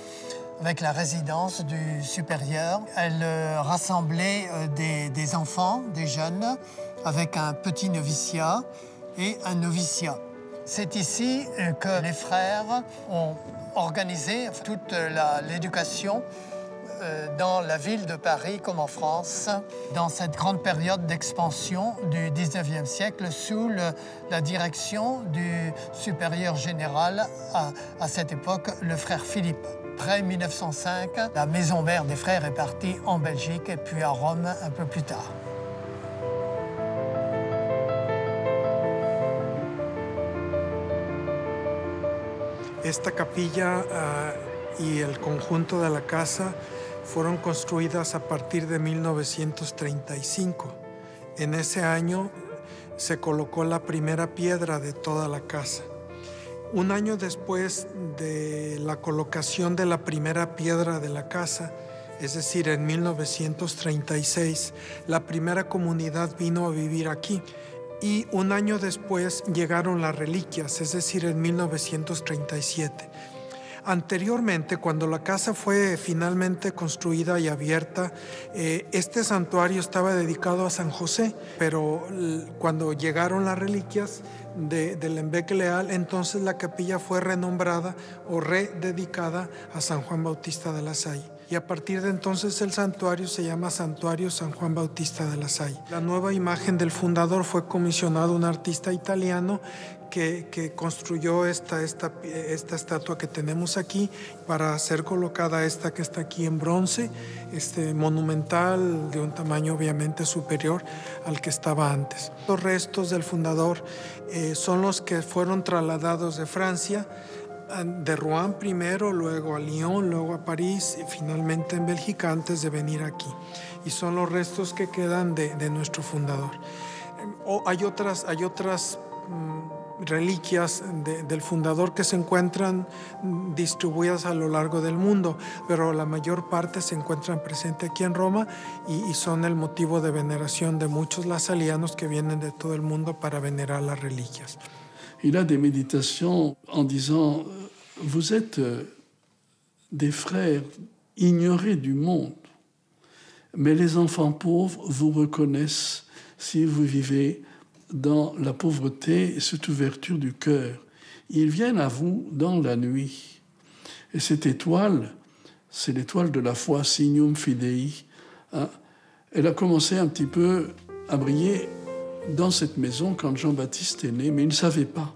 [SPEAKER 5] avec la résidence du supérieur. Elle rassemblait des enfants, des jeunes, avec un petit noviciat et un noviciat. C'est ici que les frères ont organisé toute l'éducation dans la ville de Paris comme en France, dans cette grande période d'expansion du 19e siècle sous la direction du supérieur général à cette époque, le frère Philippe. Après 1905, la maison mère des frères est partie en Belgique et puis à Rome un peu plus tard.
[SPEAKER 9] Esta capilla y el conjunto de la casa fueron construidas a partir de 1935. En ese año se colocó la primera piedra de toda la casa. Un año después de la colocación de la primera piedra de la casa, es decir, en 1936, la primera comunidad vino a vivir aquí. Y un año después llegaron las reliquias, es decir, en 1937. Anteriormente, cuando la casa fue finalmente construida y abierta, este santuario estaba dedicado a San José, pero cuando llegaron las reliquias del Lembec Leal, entonces la capilla fue renombrada o rededicada a San Juan Bautista de la Salle. Y a partir de entonces el santuario se llama Santuario San Juan Bautista de la Salle. La nueva imagen del fundador fue comisionado un artista italiano que construyó esta estatua que tenemos aquí para ser colocada esta que está aquí en bronce, monumental, de un tamaño obviamente superior al que estaba antes. Los restos del fundador son los que fueron trasladados de Francia, de Rouen primero, luego a Lyon, luego a París y finalmente en Bélgica antes de venir aquí. Y son los restos que quedan de nuestro fundador. Hay otras reliquias del fundador que se encuentran distribuidas a lo largo del mundo, pero la mayor parte se encuentran presentes aquí en Roma y son el motivo de veneración de muchos lasalianos que vienen de todo el mundo para venerar las reliquias.
[SPEAKER 4] Il a des méditations en disant « Vous êtes des frères ignorés du monde, mais les enfants pauvres vous reconnaissent si vous vivez dans la pauvreté et cette ouverture du cœur. Ils viennent à vous dans la nuit. Et cette étoile, c'est l'étoile de la foi, Signum Fidei. Hein, elle a commencé un petit peu à briller dans cette maison quand Jean-Baptiste est né, mais il ne savait pas.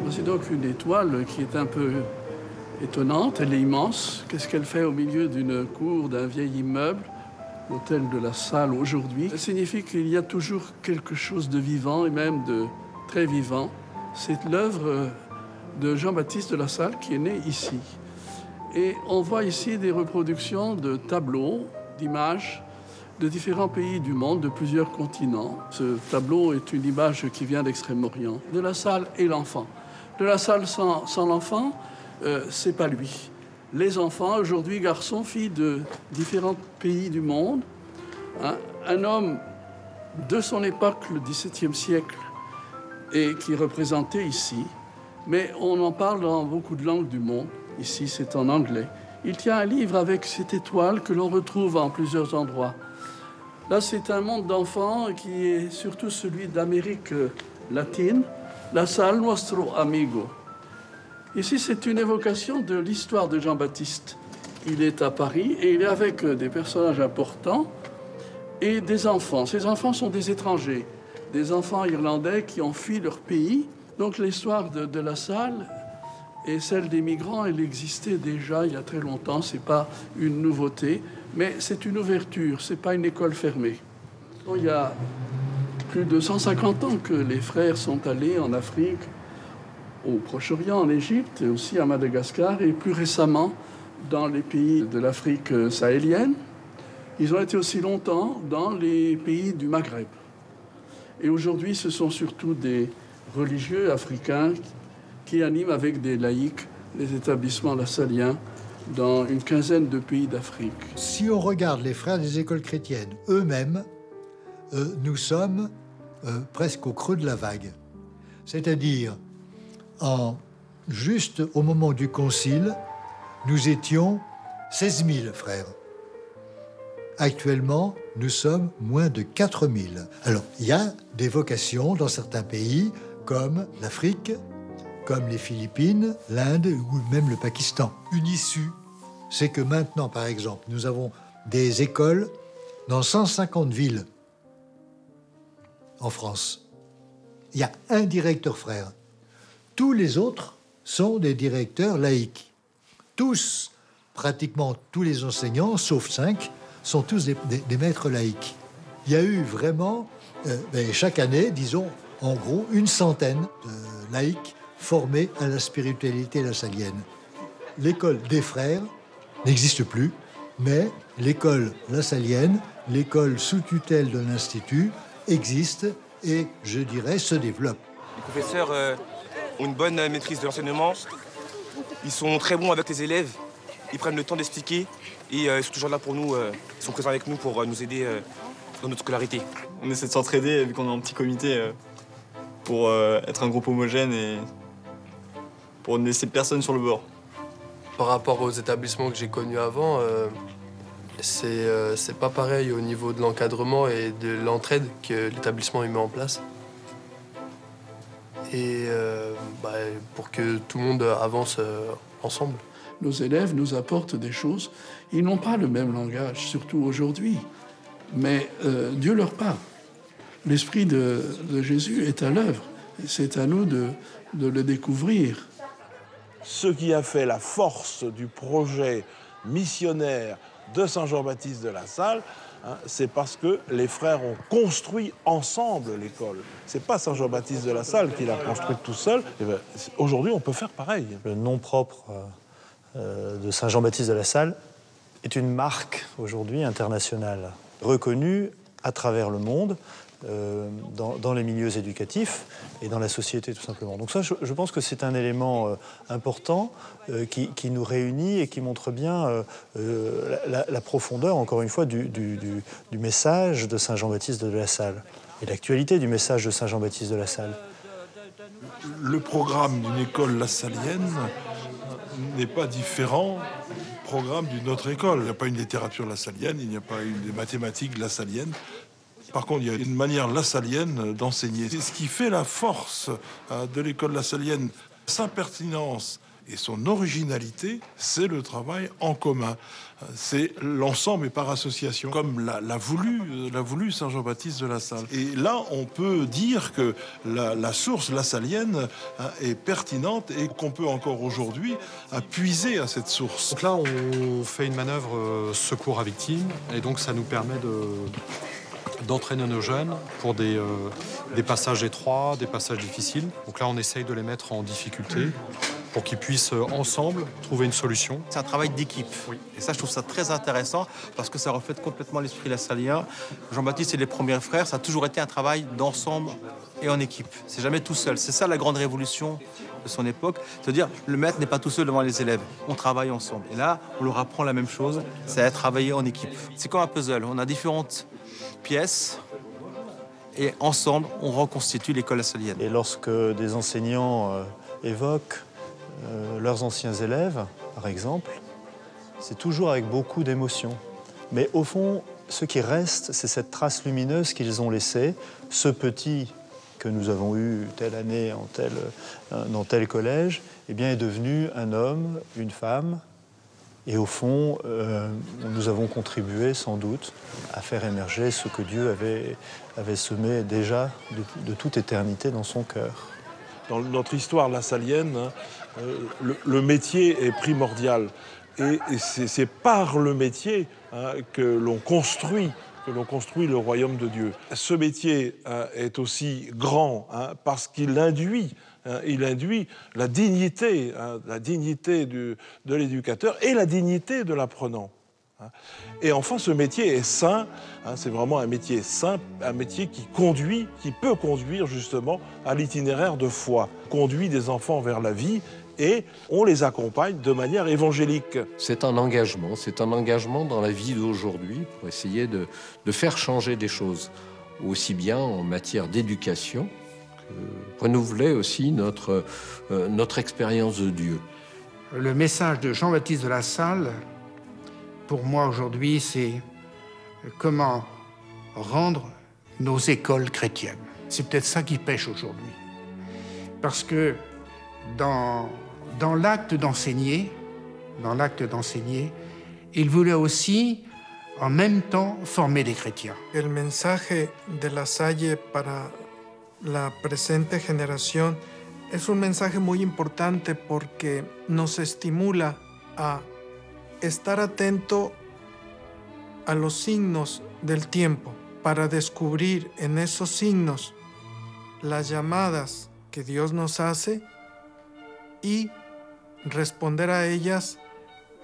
[SPEAKER 4] C'est donc une étoile qui est un peu étonnante, elle est immense. Qu'est-ce qu'elle fait au milieu d'une cour d'un vieil immeuble, l'hôtel de la Salle aujourd'hui? Ça signifie qu'il y a toujours quelque chose de vivant et même de très vivant. C'est l'œuvre de Jean-Baptiste de la Salle qui est né ici. Et on voit ici des reproductions de tableaux, d'images de différents pays du monde, de plusieurs continents. Ce tableau est une image qui vient d'Extrême-Orient. De la Salle et l'enfant. De la Salle sans l'enfant, c'est pas lui. Les enfants, aujourd'hui, garçons, filles de différents pays du monde, hein, un homme de son époque, le XVIIe siècle, et qui est représenté ici, mais on en parle dans beaucoup de langues du monde. Ici, c'est en anglais. Il tient un livre avec cette étoile que l'on retrouve en plusieurs endroits. Là, c'est un monde d'enfants qui est surtout celui d'Amérique latine, La Salle Nostro Amigo. Ici, c'est une évocation de l'histoire de Jean-Baptiste. Il est à Paris et il est avec des personnages importants et des enfants. Ces enfants sont des étrangers, des enfants irlandais qui ont fui leur pays. Donc l'histoire de La Salle et celle des migrants, elle existait déjà il y a très longtemps. Ce n'est pas une nouveauté, mais c'est une ouverture, ce n'est pas une école fermée. Il y a plus de 150 ans que les frères sont allés en Afrique, au Proche-Orient, en Égypte, et aussi à Madagascar, et plus récemment dans les pays de l'Afrique sahélienne. Ils ont été aussi longtemps dans les pays du Maghreb. Et aujourd'hui, ce sont surtout des religieux africains qui anime avec des laïcs les établissements lasalliens dans une quinzaine de pays d'Afrique.
[SPEAKER 6] Si on regarde les frères des écoles chrétiennes eux-mêmes, nous sommes presque au creux de la vague. C'est-à-dire, juste au moment du concile, nous étions 16 000 frères. Actuellement, nous sommes moins de 4 000. Alors, il y a des vocations dans certains pays, comme l'Afrique, comme les Philippines, l'Inde ou même le Pakistan. Une issue, c'est que maintenant, par exemple, nous avons des écoles dans 150 villes en France. Il y a un directeur frère. Tous les autres sont des directeurs laïcs. Tous, pratiquement tous les enseignants, sauf 5, sont tous des maîtres laïcs. Il y a eu vraiment, chaque année, disons, en gros, une centaine de laïcs formés à la spiritualité lasallienne. L'école des frères n'existe plus, mais l'école lasallienne, l'école sous tutelle de l'Institut, existe et, je dirais, se développe.
[SPEAKER 14] Les professeurs ont une bonne maîtrise de l'enseignement. Ils sont très bons avec les élèves. Ils prennent le temps d'expliquer et ils sont toujours là pour nous. Ils sont présents avec nous pour nous aider dans notre scolarité.
[SPEAKER 15] On essaie de s'entraider vu qu'on est en petit comité pour être un groupe homogène et pour ne laisser personne sur le bord.
[SPEAKER 16] Par rapport aux établissements que j'ai connus avant, c'est pas pareil au niveau de l'encadrement et de l'entraide que l'établissement met en place. Et pour que tout le monde avance ensemble.
[SPEAKER 4] Nos élèves nous apportent des choses. Ils n'ont pas le même langage, surtout aujourd'hui. Mais Dieu leur parle. L'Esprit de Jésus est à l'œuvre. C'est à nous de le découvrir.
[SPEAKER 8] Ce qui a fait la force du projet missionnaire de Saint-Jean-Baptiste de la Salle, c'est parce que les frères ont construit ensemble l'école. C'est pas Saint-Jean-Baptiste de la Salle qui l'a construite tout seul. Aujourd'hui, on peut faire pareil.
[SPEAKER 2] Le nom propre de Saint-Jean-Baptiste de la Salle est une marque aujourd'hui internationale, reconnue à travers le monde, dans les milieux éducatifs et dans la société tout simplement. Donc ça, je pense que c'est un élément important qui nous réunit et qui montre bien la profondeur, encore une fois, du message de Saint-Jean-Baptiste de la Salle et l'actualité du message de Saint-Jean-Baptiste de la Salle.
[SPEAKER 8] Le programme d'une école lassallienne n'est pas différent du programme d'une autre école. Il n'y a pas une littérature lassallienne, il n'y a pas des mathématiques lassalliennes. Par contre, il y a une manière lassallienne d'enseigner. C'est ce qui fait la force de l'école lassallienne, sa pertinence et son originalité, c'est le travail en commun. C'est l'ensemble et par association, comme l'a voulu Saint-Jean-Baptiste de la Salle. Et là, on peut dire que la source lassallienne est pertinente et qu'on peut encore aujourd'hui puiser à cette source.
[SPEAKER 17] Donc là, on fait une manœuvre secours à victimes, et donc ça nous permet d'entraîner nos jeunes pour des passages étroits, des passages difficiles. Donc là, on essaye de les mettre en difficulté pour qu'ils puissent ensemble trouver une solution.
[SPEAKER 18] C'est un travail d'équipe. Oui. Et ça, je trouve ça très intéressant parce que ça reflète complètement l'esprit lassallien. Jean-Baptiste et les premiers frères, ça a toujours été un travail d'ensemble et en équipe. C'est jamais tout seul. C'est ça la grande révolution de son époque. C'est-à-dire, le maître n'est pas tout seul devant les élèves. On travaille ensemble. Et là, on leur apprend la même chose, c'est à travailler en équipe. C'est comme un puzzle. On a différentes pièces et ensemble, on reconstitue l'école lassallienne.
[SPEAKER 2] Et lorsque des enseignants évoquent leurs anciens élèves, par exemple, c'est toujours avec beaucoup d'émotion. Mais au fond, ce qui reste, c'est cette trace lumineuse qu'ils ont laissée. Ce petit que nous avons eu telle année dans tel collège, eh bien, est devenu un homme, une femme. Et au fond, nous avons contribué sans doute à faire émerger ce que Dieu avait semé déjà de toute éternité dans son cœur.
[SPEAKER 8] Dans notre histoire lassallienne, le métier est primordial. Et c'est par le métier que l'on construit le royaume de Dieu. Ce métier est aussi grand parce qu'il induit la dignité de l'éducateur et la dignité de l'apprenant. Et enfin, ce métier est saint, c'est vraiment un métier saint, un métier qui peut conduire justement à l'itinéraire de foi, conduit des enfants vers la vie et on les accompagne de manière évangélique.
[SPEAKER 11] C'est un engagement dans la vie d'aujourd'hui pour essayer de faire changer des choses, aussi bien en matière d'éducation que renouveler aussi notre expérience de Dieu.
[SPEAKER 10] Le message de Jean-Baptiste de La Salle, pour moi aujourd'hui, c'est comment rendre nos écoles chrétiennes. C'est peut-être ça qui pêche aujourd'hui. Parce que dans l'acte d'enseigner, il voulait aussi en même temps former des chrétiens.
[SPEAKER 9] El mensaje de La Salle para la presente generación es un mensaje muy importante porque nos estimula a estar atento a los signos del tiempo para descubrir en esos signos las llamadas que Dios nos hace y responder a ellas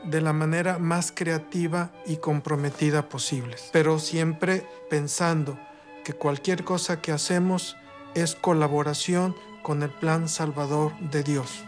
[SPEAKER 9] de la manera más creativa y comprometida posible, pero siempre pensando que cualquier cosa que hacemos es colaboración con el plan salvador de Dios.